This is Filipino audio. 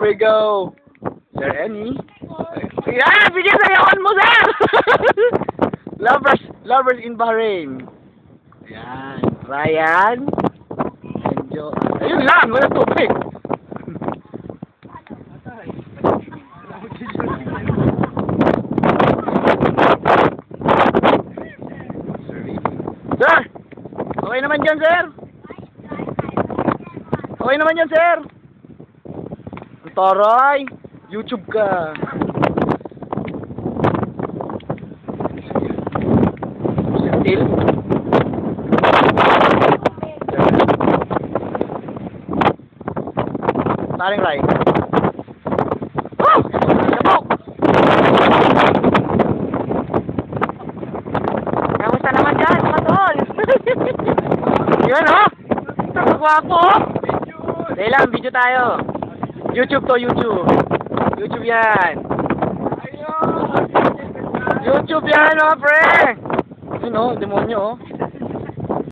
we go. Sir Annie. Yeah, bigyan sayawan mo, sir! Lovers in Bahrain. Ayan. Ryan. Enjo. Ayun lang, wala tubig. Sir! Okay naman dyan, sir! Okay naman yan, sir! Taray! YouTube ka! Still? Taring Ray. Oh! Kapok! Kamusta naman dyan, mga tol? Yun, oh! Gwapo, oh! Dahil lang, video tayo. YouTube to, YouTube. YouTube yan. YouTube yan, oh, pre! Yun, oh, demonyo, oh.